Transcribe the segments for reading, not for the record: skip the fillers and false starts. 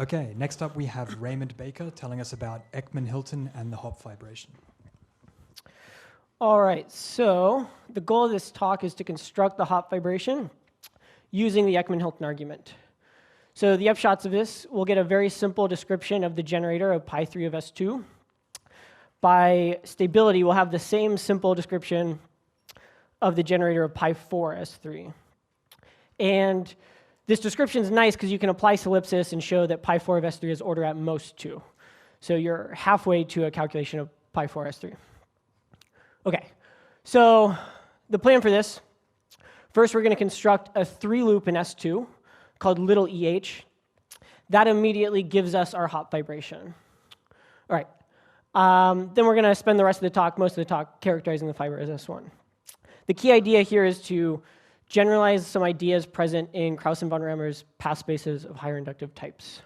Okay, next up we have Raymond Baker telling us about Eckmann-Hilton and the Hopf fibration. All right, so the goal of this talk is to construct the Hopf fibration using the Eckmann-Hilton argument. So the upshots of this, we'll get a very simple description of the generator of pi3 of S2. By stability, we'll have the same simple description of the generator of pi4 S3. And this description is nice because you can apply solipsis and show that pi4 of S3 is order at most 2. So you're halfway to a calculation of pi4 S3. Okay, so the plan for this, first we're going to construct a 3-loop in S2 called little EH. That immediately gives us our Hopf fibration. All right, then we're going to spend the rest of the talk, most of the talk, characterizing the fiber as S1. The key idea here is to generalize some ideas present in Krauss and von Rammer's path spaces of higher inductive types.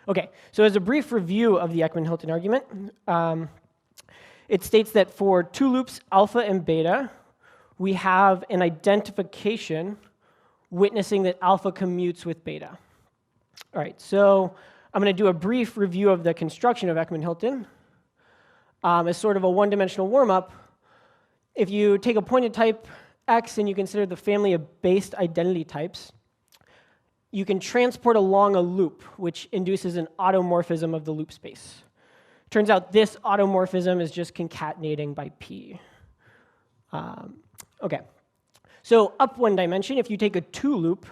Okay, so as a brief review of the Eckmann-Hilton argument, it states that for 2 loops, alpha and beta, we have an identification witnessing that alpha commutes with beta. All right, so I'm going to do a brief review of the construction of Eckmann-Hilton. As sort of a one-dimensional warm-up, if you take a pointed type X and you consider the family of based identity types, you can transport along a loop, which induces an automorphism of the loop space. Turns out this automorphism is just concatenating by P. Okay, so up one dimension, if you take a 2 loop,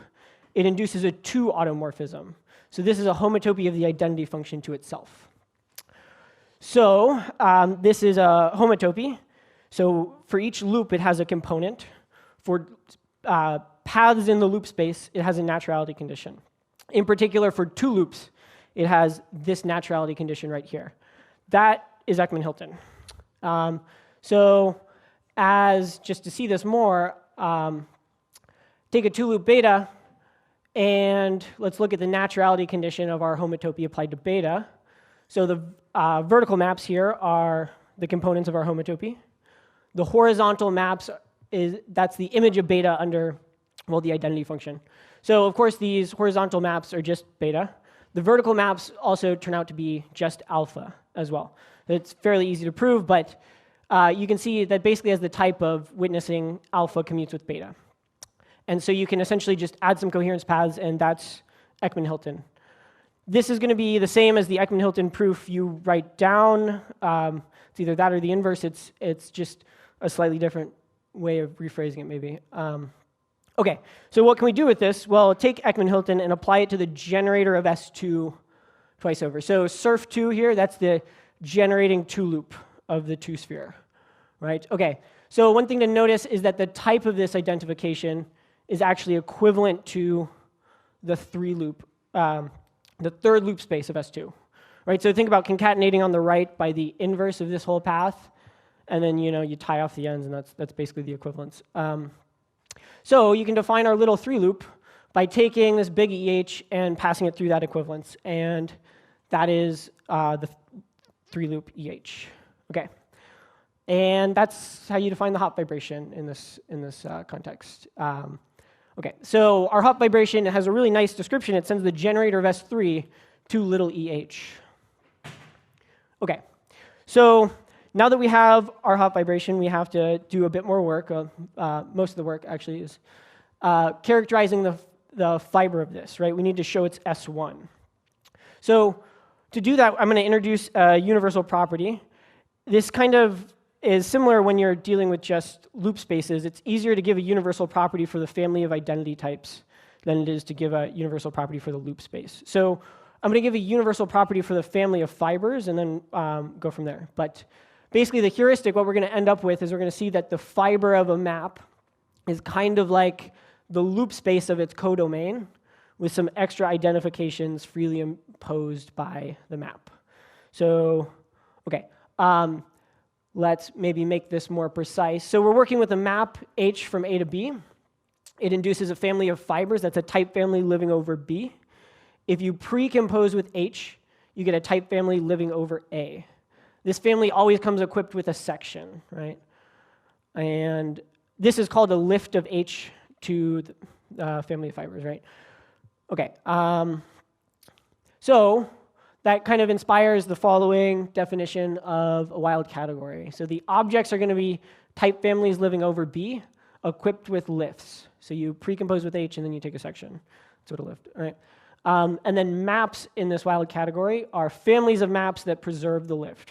it induces a 2 automorphism. So this is a homotopy of the identity function to itself. So this is a homotopy. So for each loop, it has a component. For paths in the loop space, it has a naturality condition. In particular, for 2 loops, it has this naturality condition right here. That is Eckmann-Hilton. So as, just to see this more, take a 2-loop beta, and let's look at the naturality condition of our homotopy applied to beta. So the vertical maps here are the components of our homotopy. The horizontal maps, that's the image of beta under, well, the identity function. So of course, these horizontal maps are just beta. The vertical maps also turn out to be just alpha as well. It's fairly easy to prove, but you can see that basically as the type of witnessing alpha commutes with beta. And so you can essentially just add some coherence paths, and that's Eckmann-Hilton. This is going to be the same as the Eckmann-Hilton proof you write down. It's either that or the inverse. It's just a slightly different way of rephrasing it, maybe. Okay, so what can we do with this? Well, take Eckmann-Hilton and apply it to the generator of S2 twice over. So surf2 here, that's the generating 2 loop of the 2 sphere, right? Okay, so one thing to notice is that the type of this identification is actually equivalent to the 3 loop, the 3rd loop space of S2, right? So think about concatenating on the right by the inverse of this whole path, and then you tie off the ends, and that's basically the equivalence. So you can define our little 3 loop by taking this big EH and passing it through that equivalence, and that is the 3 loop EH. Okay, and that's how you define the Hopf fibration in this context. Okay, so our Hopf fibration has a really nice description. It sends the generator of S3 to little EH. Okay, so now that we have our Hopf fibration, we have to do a bit more work. Most of the work actually is characterizing the fiber of this, right? We need to show it's S1. So to do that, I'm going to introduce a universal property. This kind of is similar when you're dealing with just loop spaces. It's easier to give a universal property for the family of identity types than it is to give a universal property for the loop space. So I'm going to give a universal property for the family of fibers and then go from there. But basically, the heuristic, what we're going to end up with is we're going to see that the fiber of a map is kind of like the loop space of its codomain with some extra identifications freely imposed by the map. So, okay, let's maybe make this more precise. So we're working with a map H from A to B. It induces a family of fibers. That's a type family living over B. If you precompose with H, you get a type family living over A. This family always comes equipped with a section, right? And this is called a lift of H to the family of fibers, right? Okay. So that kind of inspires the following definition of a wild category. So the objects are going to be type families living over B, equipped with lifts. So you precompose with H, and then you take a section. That's what a lift, all right? And then maps in this wild category are families of maps that preserve the lift.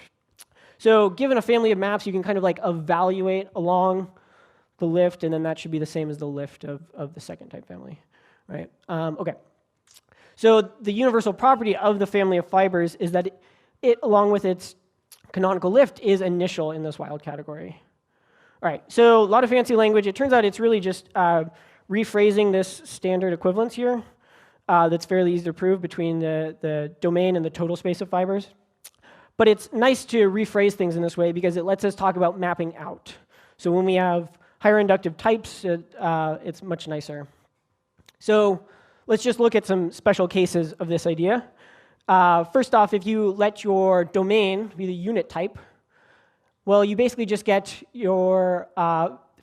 So given a family of maps, you can kind of like evaluate along the lift, and then that should be the same as the lift of the second type family, right? Okay. So the universal property of the family of fibers is that it, along with its canonical lift, is initial in this wild category. All right, so a lot of fancy language. It turns out it's really just rephrasing this standard equivalence here that's fairly easy to prove between the domain and the total space of fibers. But it's nice to rephrase things in this way because it lets us talk about mapping out. So when we have higher inductive types, it's much nicer. So let's just look at some special cases of this idea. First off, if you let your domain be the unit type, well, you basically just get your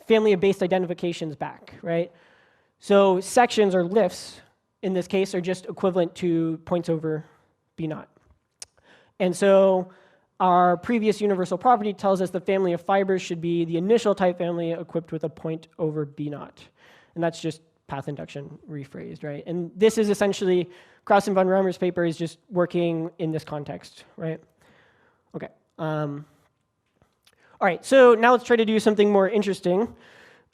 family of base identifications back, right? So sections or lifts, in this case, are just equivalent to points over B naught. And so our previous universal property tells us the family of fibers should be the initial type family equipped with a point over B naught. And that's just path induction rephrased, right? And this is essentially, Krauss and von Reimer's paper is just working in this context, right? Okay. All right, so now let's try to do something more interesting.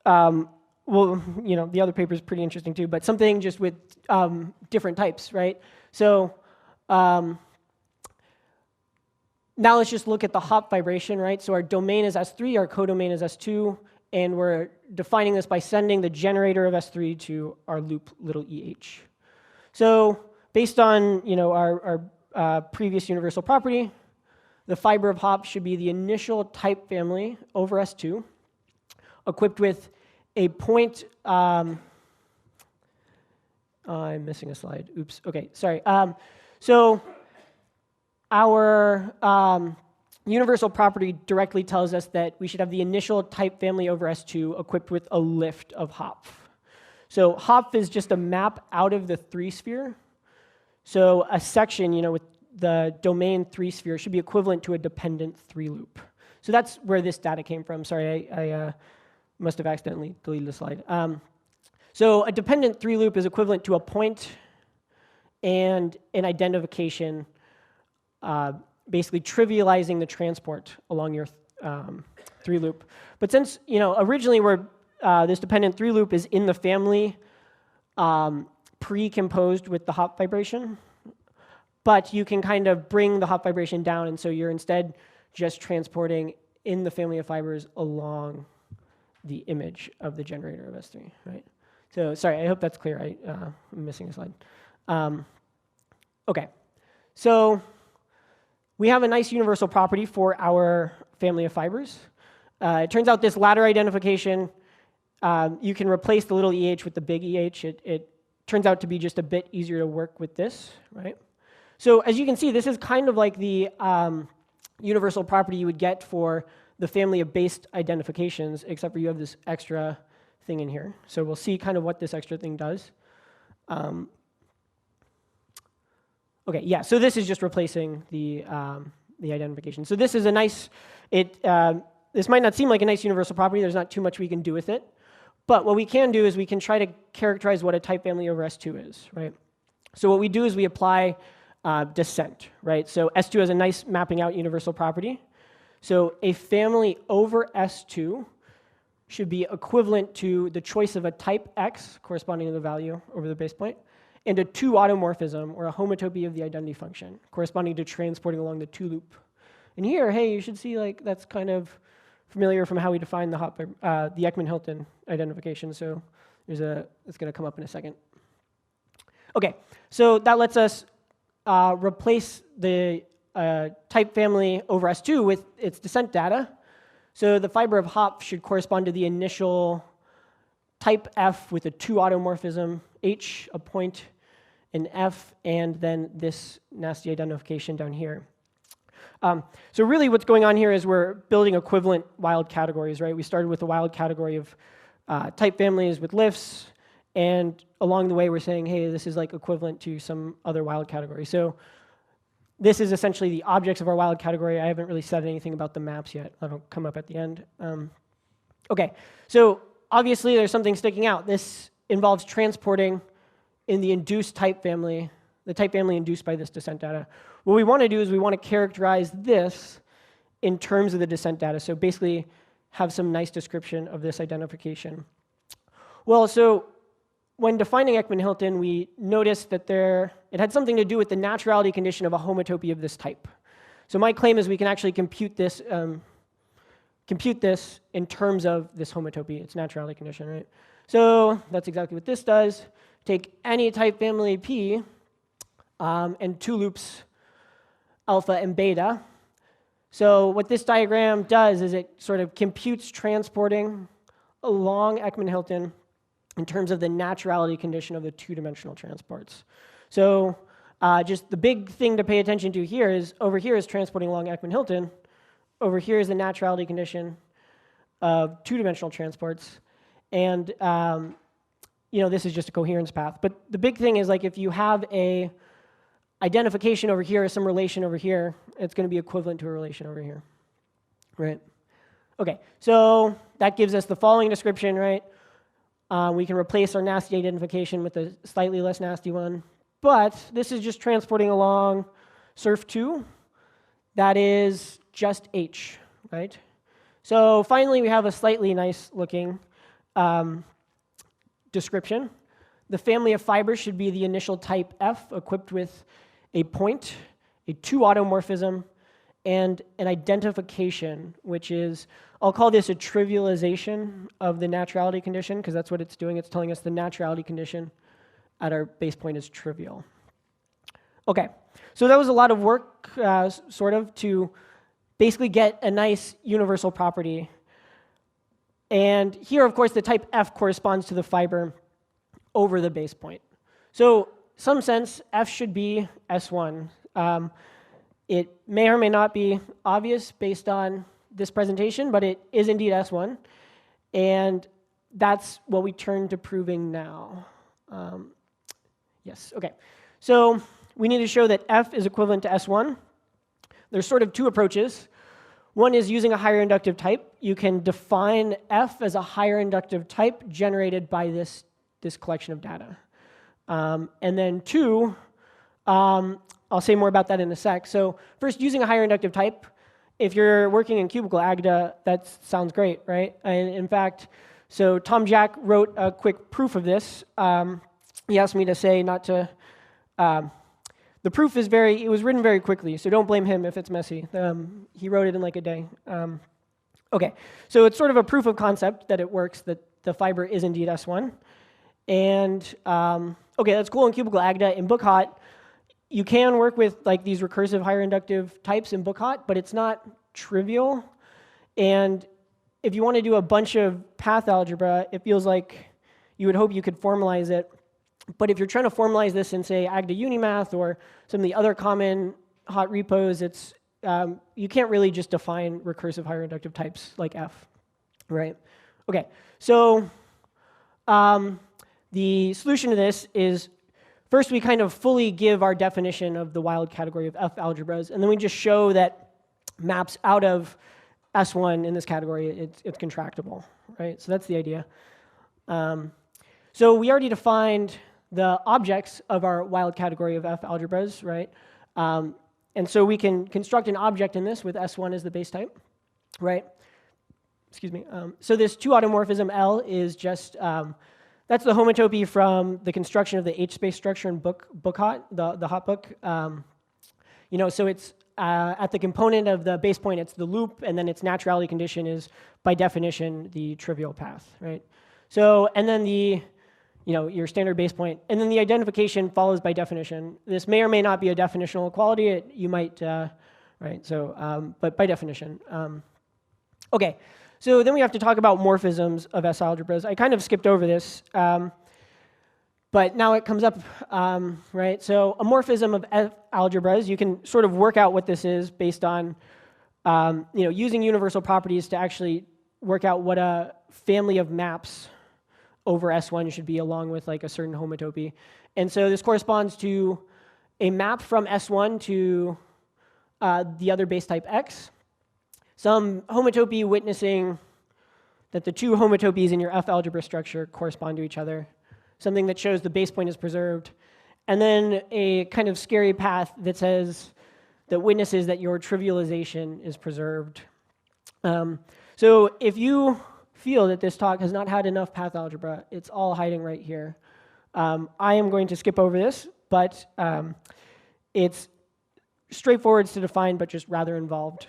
Well, you know, the other paper is pretty interesting too, but something just with different types, right? So now let's just look at the Hopf fibration, right? So our domain is S3, our codomain is S2, and we're defining this by sending the generator of S3 to our loop little EH. So based on, you know, our previous universal property, the fiber of Hopf should be the initial type family over S2, equipped with a point. I'm missing a slide. Oops. Okay, sorry. So our universal property directly tells us that we should have the initial type family over S2 equipped with a lift of Hopf. So Hopf is just a map out of the 3-sphere. So a section, you know, with the domain 3-sphere should be equivalent to a dependent 3-loop. So that's where this data came from. Sorry, I must have accidentally deleted the slide. So a dependent 3-loop is equivalent to a point and an identification, basically trivializing the transport along your 3-loop. But since, you know, originally this dependent 3-loop is in the family pre-composed with the Hopf fibration, but you can kind of bring the Hopf fibration down, and so you're instead just transporting in the family of fibers along the image of the generator of S3, right? So sorry, I hope that's clear. I'm missing a slide. Okay, so we have a nice universal property for our family of fibers. It turns out this ladder identification, you can replace the little EH with the big EH. It turns out to be just a bit easier to work with this, right? So as you can see, this is kind of like the universal property you would get for the family of based identifications, except for you have this extra thing in here. So we'll see kind of what this extra thing does. Okay, yeah, so this is just replacing the identification. So this is a nice, this might not seem like a nice universal property. There's not too much we can do with it. But what we can do is we can try to characterize what a type family over S2 is, right? So what we do is we apply descent, right? So S2 has a nice mapping out universal property. So a family over S2 should be equivalent to the choice of a type X corresponding to the value over the base point, and a 2 automorphism, or a homotopy of the identity function, corresponding to transporting along the 2-loop. And here, hey, you should see like that's kind of familiar from how we define the Eckmann-Hilton identification. So it's going to come up in a second. Okay, so that lets us replace the type family over S2 with its descent data. So the fiber of Hopf should correspond to the initial type F with a 2 automorphism, H, a point, an F, and then this nasty identification down here. So really what's going on here is we're building equivalent wild categories, right? We started with a wild category of type families with lifts, and along the way we're saying, hey, this is like equivalent to some other wild category. So this is essentially the objects of our wild category. I haven't really said anything about the maps yet. That'll come up at the end. Okay, so obviously there's something sticking out. This involves transporting in the induced type family, the type family induced by this descent data. What we want to do is we want to characterize this in terms of the descent data. So basically have some nice description of this identification. Well, so when defining Eckmann-Hilton, we noticed that it had something to do with the naturality condition of a homotopy of this type. So my claim is we can actually compute this in terms of this homotopy, its naturality condition, right? So that's exactly what this does. Take any type family P and two loops, alpha and beta. So what this diagram does is it sort of computes transporting along Eckmann-Hilton in terms of the naturality condition of the two-dimensional transports. So just the big thing to pay attention to here is, over here is transporting along Eckmann-Hilton. Over here is the naturality condition of two-dimensional transports. And this is just a coherence path. But the big thing is, like, if you have a identification over here or some relation over here, it's going to be equivalent to a relation over here, right? Okay, so that gives us the following description, right? We can replace our nasty identification with a slightly less nasty one. But this is just transporting along surf2. That is just H, right? So finally, we have a slightly nice looking description. The family of fibers should be the initial type F equipped with a point, a two automorphism, and an identification, which is, I'll call this a trivialization of the naturality condition, because that's what it's doing. It's telling us the naturality condition at our base point is trivial. Okay, so that was a lot of work, sort of, to basically get a nice universal property. And here, of course, the type F corresponds to the fiber over the base point. So, some sense, F should be S1. It may or may not be obvious based on this presentation, but it is indeed S1. And that's what we turn to proving now. Yes, okay. So we need to show that F is equivalent to S1. There's sort of two approaches. One is using a higher inductive type. You can define F as a higher inductive type generated by this collection of data. And then two, I'll say more about that in a sec. So first, using a higher inductive type. If you're working in cubical agda, that sounds great, right? And in fact, so Tom Jack wrote a quick proof of this. He asked me to say not to, the proof is it was written very quickly, so don't blame him if it's messy. He wrote it in like a day. Okay, so it's sort of a proof of concept that it works, that the fiber is indeed S1. And okay, that's cool in cubical agda. In book HoTT, you can work with like these recursive higher inductive types in book HoTT, but it's not trivial. And if you want to do a bunch of path algebra, it feels like you would hope you could formalize it. But if you're trying to formalize this in, say, Agda Unimath or some of the other common HoTT repos, it's you can't really just define recursive higher inductive types like F, right? Okay, so the solution to this is, first we kind of fully give our definition of the wild category of F algebras, and then we just show that maps out of S1 in this category, it's contractible, right? So that's the idea. So we already defined the objects of our wild category of F algebras, right? And so we can construct an object in this with S1 as the base type, right? Excuse me. So this two automorphism L is just, that's the homotopy from the construction of the H-space structure in book HoTT, the HoTT book. So it's at the component of the base point, it's the loop, and then its naturality condition is, by definition, the trivial path, right? So, and then your standard base point, and then the identification follows by definition. This may or may not be a definitional equality. You might, right? So, but by definition. Okay, so then we have to talk about morphisms of S algebras. I kind of skipped over this, but now it comes up, right? So a morphism of F algebras, you can sort of work out what this is based on, using universal properties to actually work out what a family of maps over S1 should be along with like a certain homotopy. And so this corresponds to a map from S1 to the other base type X, some homotopy witnessing that the two homotopies in your F algebra structure correspond to each other, something that shows the base point is preserved, and then a kind of scary path that says, that witnesses that your trivialization is preserved. So if you feel that this talk has not had enough path algebra, it's all hiding right here. I am going to skip over this, but it's straightforward to define, but just rather involved.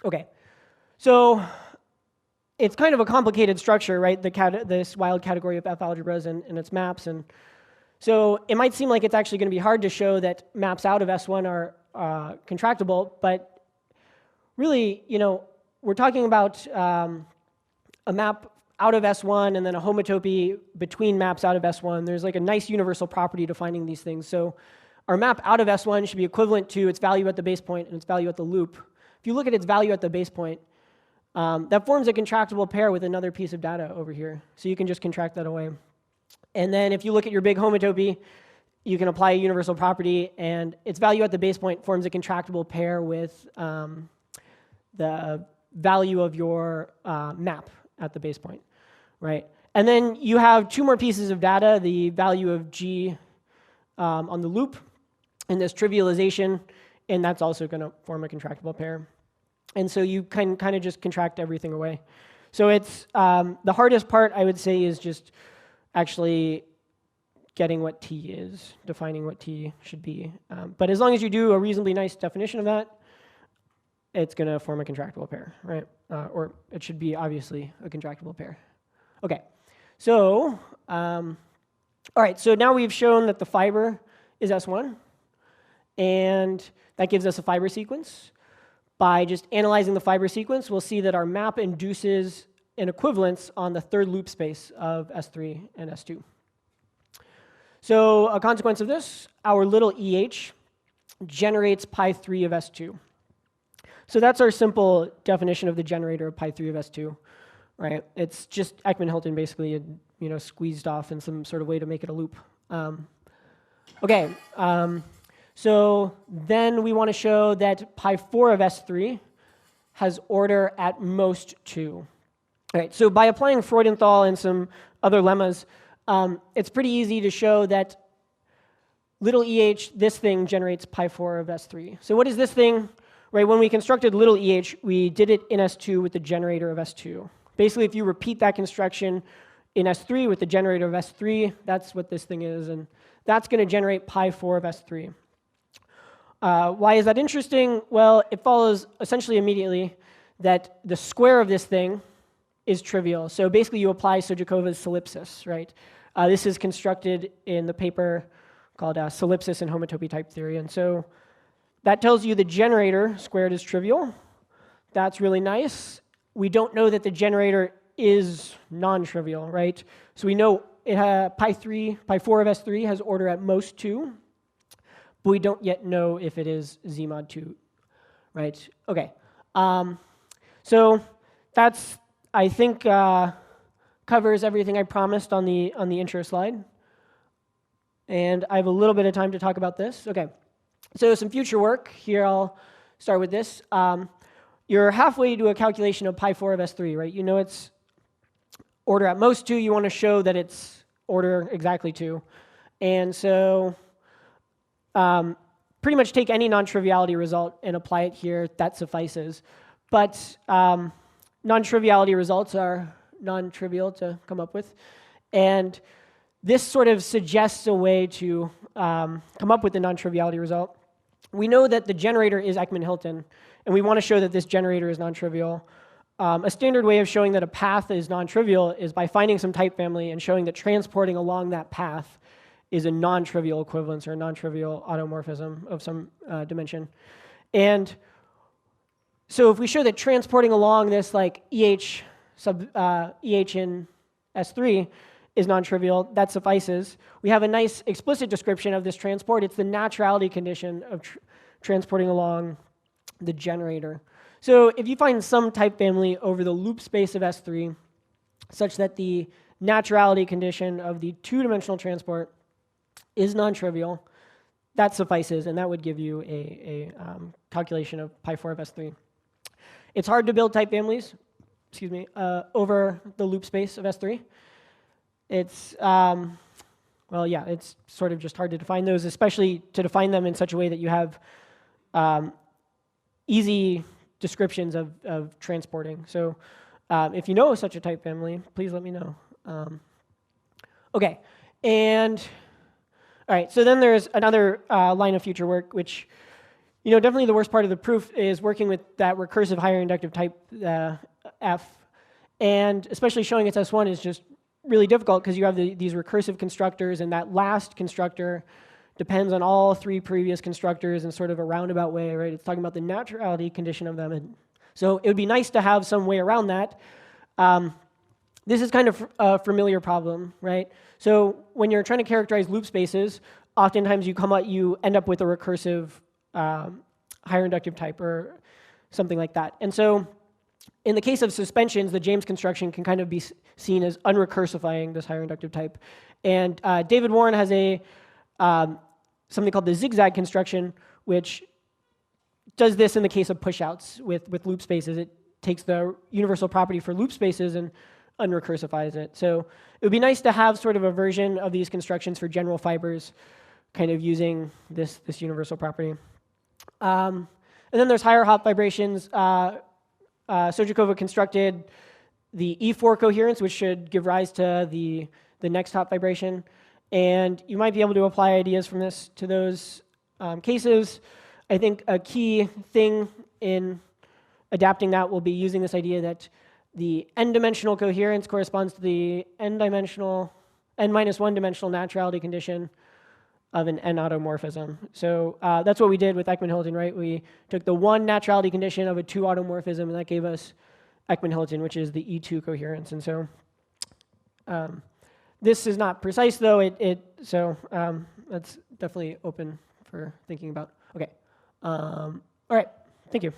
Okay, so it's kind of a complicated structure, right? This wild category of F algebras and its maps, and so it might seem like it's actually going to be hard to show that maps out of S1 are contractible, but really, we're talking about a map out of S1 and then a homotopy between maps out of S1. There's like a nice universal property defining these things. So our map out of S1 should be equivalent to its value at the base point and its value at the loop. If you look at its value at the base point, that forms a contractible pair with another piece of data over here. So you can just contract that away. And then if you look at your big homotopy, you can apply a universal property, and its value at the base point forms a contractible pair with the value of your map at the base point, right? And then you have two more pieces of data, the value of G on the loop, and this trivialization, and that's also going to form a contractible pair. And so you can kind of just contract everything away. So it's the hardest part, I would say, is just actually getting what T is, defining what T should be. But as long as you do a reasonably nice definition of that, it's going to form a contractible pair, right? Or it should be obviously a contractible pair. Okay, so all right. So now we've shown that the fiber is S1, and that gives us a fiber sequence. By just analyzing the fiber sequence, we'll see that our map induces an equivalence on the third loop space of S3 and S2. So a consequence of this, our little EH generates pi3 of S2. So that's our simple definition of the generator of pi3 of S2, right? It's just Eckmann-Hilton basically, squeezed off in some sort of way to make it a loop. Okay, so then we want to show that pi4 of S3 has order at most 2. All right, so by applying Freudenthal and some other lemmas, it's pretty easy to show that little EH, this thing, generates pi4 of S3. So what is this thing? Right, when we constructed little EH, we did it in S2 with the generator of S2. Basically, if you repeat that construction in S3 with the generator of S3, that's what this thing is, and that's going to generate pi4 of S3. Why is that interesting? Well, it follows essentially immediately that the square of this thing is trivial. So basically, you apply Sojakova's solipsis, right? This is constructed in the paper called Solipsis and Homotopy Type Theory. And so that tells you the generator squared is trivial. That's really nice. We don't know that the generator is non-trivial, right? So we know it pi4 of S3 has order at most 2, but we don't yet know if it is Z mod 2, right? Okay. So that's, I think, covers everything I promised on the intro slide. And I have a little bit of time to talk about this. Okay. So some future work. Here I'll start with this. You're halfway to a calculation of pi4 of S3, right? You know it's order at most 2. You want to show that it's order exactly 2. And so pretty much take any non-triviality result and apply it here. That suffices. But non-triviality results are non-trivial to come up with. And this sort of suggests a way to come up with the non-triviality result. We know that the generator is Eckmann-Hilton, and we want to show that this generator is non-trivial. A standard way of showing that a path is non-trivial is by finding some type family and showing that transporting along that path is a non-trivial equivalence or a non-trivial automorphism of some dimension. And so if we show that transporting along this like EH in S3 is non-trivial, that suffices. We have a nice explicit description of this transport. It's the naturality condition of transporting along the generator. So if you find some type family over the loop space of S3 such that the naturality condition of the two-dimensional transport is non-trivial, that suffices, and that would give you a calculation of pi4 of S3. It's hard to build type families, over the loop space of S3. It's, well, yeah, it's sort of just hard to define those, especially to define them in such a way that you have easy descriptions of transporting. So if you know such a type family, please let me know. Okay, and all right, so then there's another line of future work, which, definitely the worst part of the proof is working with that recursive higher inductive type F, and especially showing its S1 is just really difficult because you have these recursive constructors, and that last constructor depends on all three previous constructors in sort of a roundabout way, right? It's talking about the naturality condition of them. And so it would be nice to have some way around that. This is kind of a familiar problem, right? So when you're trying to characterize loop spaces, oftentimes you end up with a recursive higher inductive type or something like that. And so in the case of suspensions, the James construction can kind of be seen as unrecursifying this higher inductive type. And David Warren has something called the zigzag construction, which does this in the case of pushouts with loop spaces. It takes the universal property for loop spaces and unrecursifies it. So it would be nice to have sort of a version of these constructions for general fibers, kind of using this universal property. And then there's higher Hopf vibrations. Sojikova constructed the E4 coherence, which should give rise to the next Hopf vibration. And you might be able to apply ideas from this to those cases. I think a key thing in adapting that will be using this idea that the n-dimensional coherence corresponds to the n-dimensional, n-1 dimensional naturality condition of an n-automorphism. So that's what we did with Eckmann-Hilton, right? We took the one naturality condition of a two automorphism, and that gave us Eckmann-Hilton, which is the E2 coherence. And so this is not precise, though. So that's definitely open for thinking about. Okay. All right. Thank you.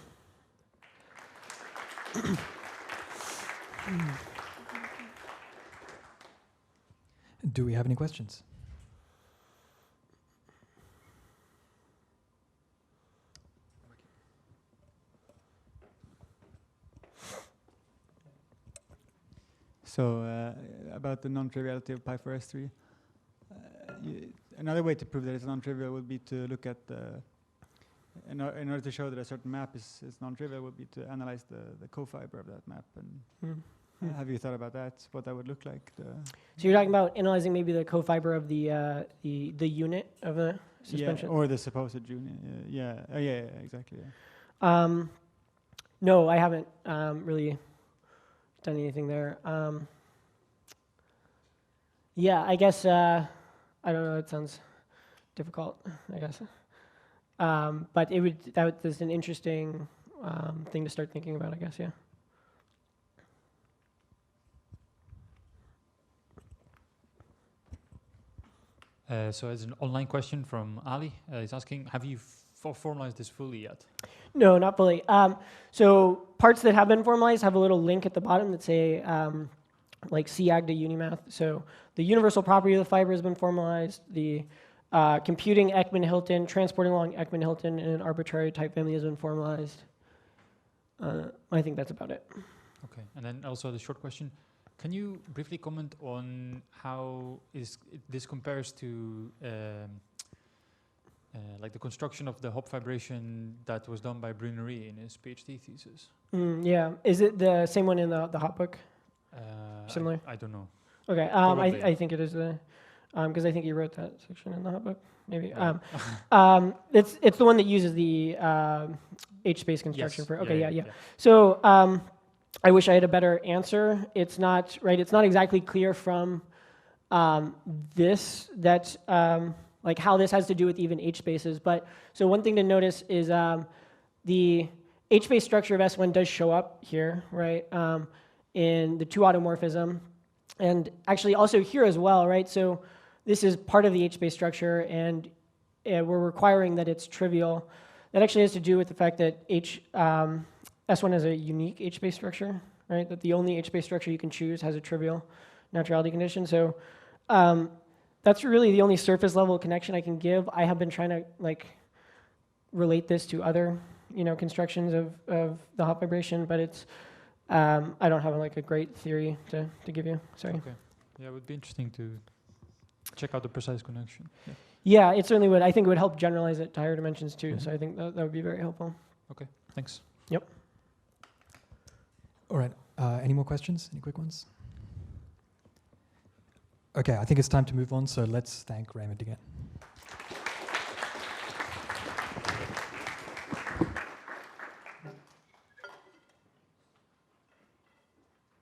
Do we have any questions? So about the non-triviality of pi4 S3, another way to prove that it's non-trivial would be to look at in order to show that a certain map is non-trivial, would be to analyze the cofiber of that map. And have you thought about that? What that would look like? So you're talking about analyzing maybe the cofiber of the unit of the suspension? Yeah, or the supposed unit. Yeah, exactly. Yeah. No, I haven't really done anything there. Yeah, I guess, I don't know, it sounds difficult, I guess. But that is an interesting thing to start thinking about, I guess, yeah. So it's an online question from Ali. He's asking, have you formalized this fully yet? No, not fully. So parts that have been formalized have a little link at the bottom that say like CAG to Unimath. So the universal property of the fiber has been formalized. The computing Eckmann-Hilton, transporting along Eckmann-Hilton in an arbitrary type family has been formalized. I think that's about it. Okay, and then also the short question. Can you briefly comment on how this compares to like the construction of the Hopf vibration that was done by Brunnery in his PhD thesis? Yeah, is it the same one in the Hopf book? Similar? I don't know. Okay, I think it is the, because I think he wrote that section in the Hopf book, maybe. Right. It's the one that uses the H-space construction. Yes. For. Okay, yeah. So I wish I had a better answer. It's not right. It's not exactly clear from this that like how this has to do with even H-spaces. But so one thing to notice is the H-space structure of S1 does show up here, right, in the two automorphism, and actually also here as well, right? So this is part of the H-space structure, and we're requiring that it's trivial. That actually has to do with the fact that S1 has a unique H-space structure, right? That the only H-space structure you can choose has a trivial naturality condition. So that's really the only surface level connection I can give. I have been trying to like relate this to other, constructions of the Hopf vibration, but it's I don't have like a great theory to give you. Sorry. Okay. Yeah, it would be interesting to check out the precise connection. Yeah. Yeah, it certainly would. I think it would help generalize it to higher dimensions too. So I think that would be very helpful. Okay. Thanks. Yep. All right. Any more questions? Any quick ones? Okay, I think it's time to move on. So let's thank Raymond again.